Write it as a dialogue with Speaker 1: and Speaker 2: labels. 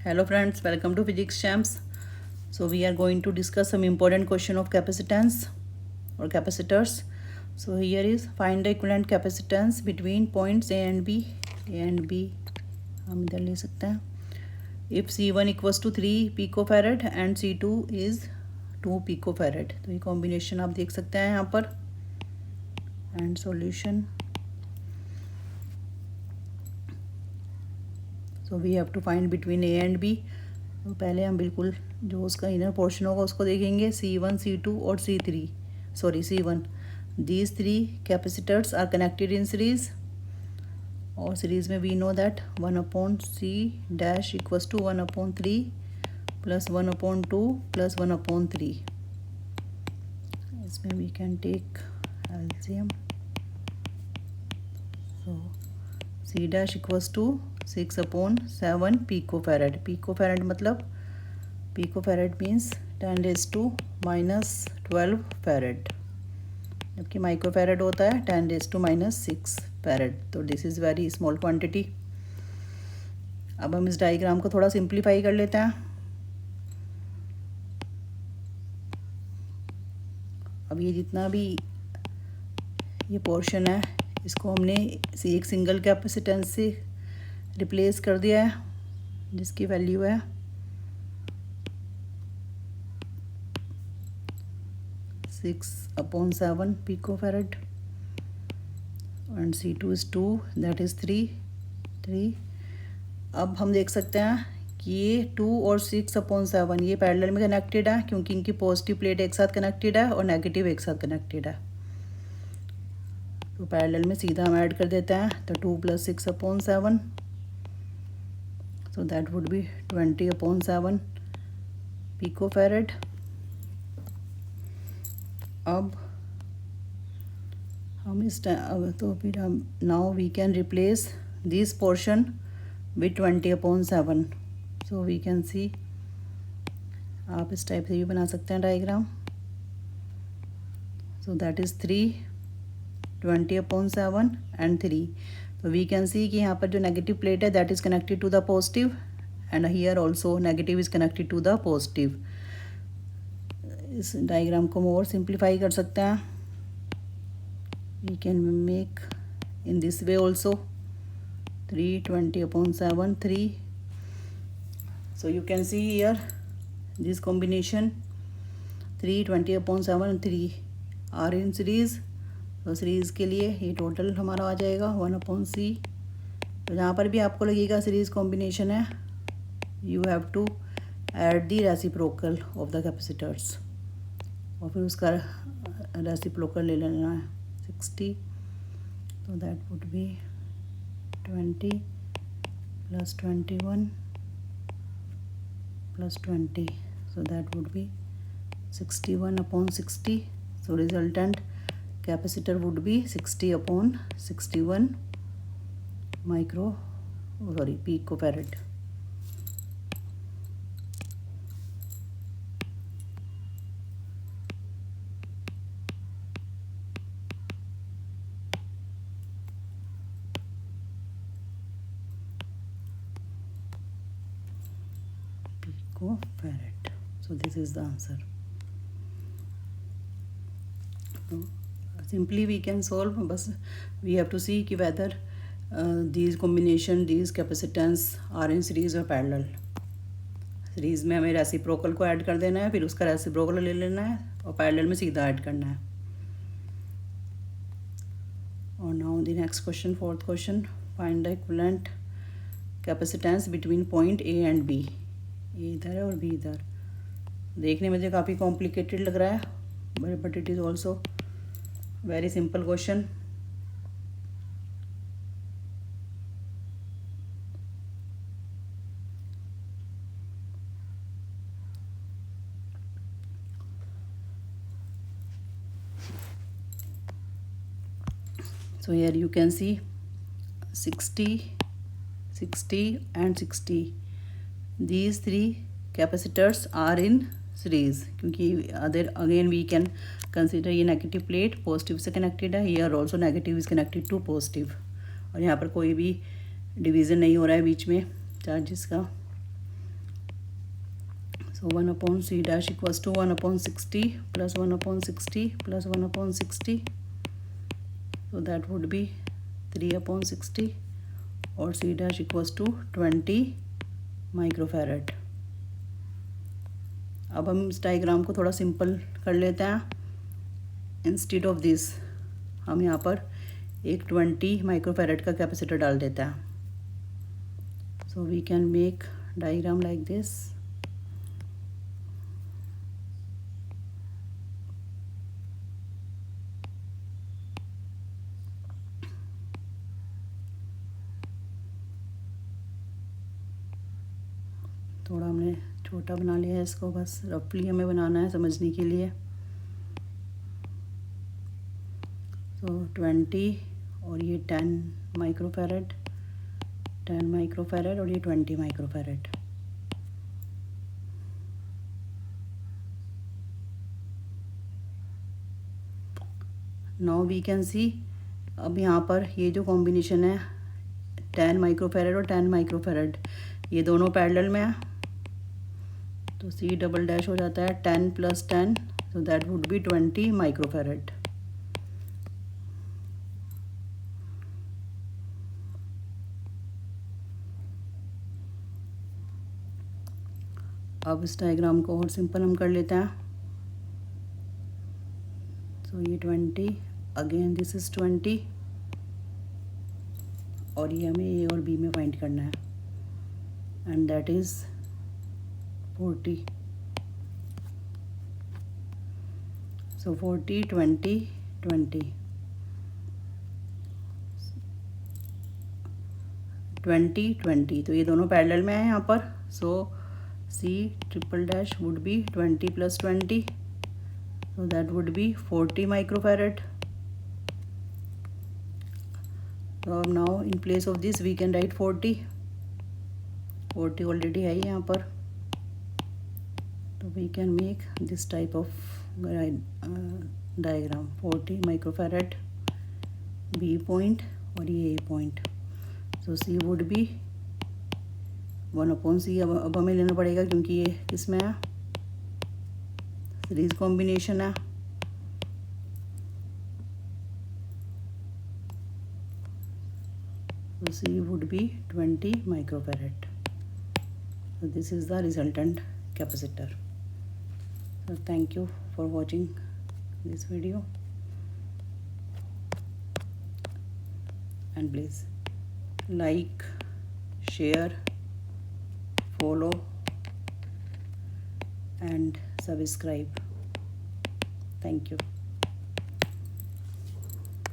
Speaker 1: Hello friends, welcome to Physics Champs. So we are going to discuss some important question of capacitance or capacitors. So here is find the equivalent capacitance between points A and B. A and B हम इधर ले सकते हैं. If C1 equals to 3 picofarad and C2 is 2 picofarad. तो ये combination आप देख सकते हैं यहाँ पर. And solution. So we have to find between A and B. तो पहले हम बिल्कुल जो उसका इनर पोर्शन होगा उसको देखेंगे. C1, C2 और C1. These three capacitors are connected in series. और सीरीज में we know that 1/C dash equals to 1/3 plus 1/2 plus 1/3. इसमें we can take LCM. So C dash equals to 6/7 picofarad. Picofarad मतलब picofarad means 10⁻⁻12 farad, जबकि microfarad होता है 10⁻⁻6 farad. तो this is very small quantity. अब हम इस डायग्राम को थोड़ा सिंप्लीफाई कर लेते हैं. अब ये जितना भी ये पोर्शन है इसको हमने एक सिंगल कैपेसिटेंस से रिप्लेस कर दिया है, जिसकी वैल्यू है 6/7 picofarad and C2 is 2, that is 3. अब हम देख सकते हैं कि ये 2 और 6/7 ये पैरेलल में कनेक्टेड है, क्योंकि इनकी पॉजिटिव प्लेट एक साथ कनेक्टेड है और नेगेटिव एक साथ कनेक्टेड है. तो पैरेलल में सीधा हम ऐड कर देते हैं. तो 2 + 6/7, so that would be 20/7 picofarad. अब हम इस तो फिर हम now we can replace this portion with 20/7. So we can see, आप इस टाइप से भी बना सकते हैं diagram. So that is 3, 20/7 and 3. तो वी कैन सी कि यहाँ पर जो नेगेटिव प्लेट है that is connected to the positive and here also negative is connected to the positive. इस डायग्राम को मोर सिंप्लीफाई कर सकते हैं. We can make in this way also 3, 20/7, 3. So you can see here this combination 3, 20/7 and 3 are in series. तो series के लिए ये total हमारा आ जाएगा 1/C. तो जहाँ पर भी आपको लगेगा सीरीज़ कॉम्बिनेशन है, you have to add the reciprocal of the capacitors और फिर उसका रेसिप्रोकल ले लेना है 60. तो that would be 20 + 21 + 20. So that would be 61/60. So resultant capacitor would be 60/61 picofarad. Picofarad. So this is the answer. So simply we can solve, बस we have to see कि whether these combination, these capacitance are in series or parallel. Series में हमें reciprocal को add कर देना है, फिर उसका रेसिप्रोकल ले लेना है और पैरेलल में सीधा ऐड करना है. और now the next question, fourth question, find the equivalent capacitance between point A and B. A इधर है और बी इधर. देखने में मुझे काफ़ी कॉम्प्लिकेटेड लग रहा है, but it is also very simple question. So here you can see 60, 60 and 60. These three capacitors are in series, क्योंकि other again we can consider ये नेगेटिव प्लेट पॉजिटिव से कनेक्टेड है, here also negative is connected to positive. और यहाँ पर कोई भी division नहीं हो रहा है बीच में चार्जेस का. So 1 upon C dash equals to 1 upon 60 plus 1 upon 60 plus 1 upon 60. So that would be 3 upon 60 or C dash equals to 20 microfarad. अब हम इस डायग्राम को थोड़ा सिंपल कर लेते हैं। इंस्टेड ऑफ दिस हम यहाँ पर एक 20 माइक्रोफैरेड का कैपेसिटर डाल देते हैं। So we can make diagram like this. थोड़ा हमने छोटा बना लिया है इसको, बस रफली हमें बनाना है समझने के लिए। सो 20 और ये 10 माइक्रोफैरेड, 10 माइक्रोफैरेड और ये 20 microfarad. Now we can see, अब यहाँ पर ये जो कॉम्बिनेशन है 10 माइक्रोफैरेड और 10 माइक्रोफैरेड, ये दोनों पैरेलल में है, तो C डबल डैश हो जाता है 10 plus 10, so that would be 20 microfarad. अब इस डायग्राम को और सिंपल हम कर लेते हैं। सो ये 20, अगेन दिस इज 20 और ये हमें A और B में फाइंड करना है, एंड दैट इज 40। सो 40 20 20 20 20, तो ये दोनों पैरेलल में है यहाँ पर। सो C triple dash would be 20 plus 20, so that would be 40 microfarad. So now in place of this we can write 40 already है यहाँ पर, तो we can make this type of diagram। 40 microfarad B point और ये A point, so C would be 1 upon C। अब हमें लेना पड़ेगा क्योंकि ये किसमें है, सीरीज कॉम्बिनेशन है। So C would be 20 microfarad. So this is the resultant capacitor. So thank you for watching this video, and please like, share, follow and subscribe. Thank you.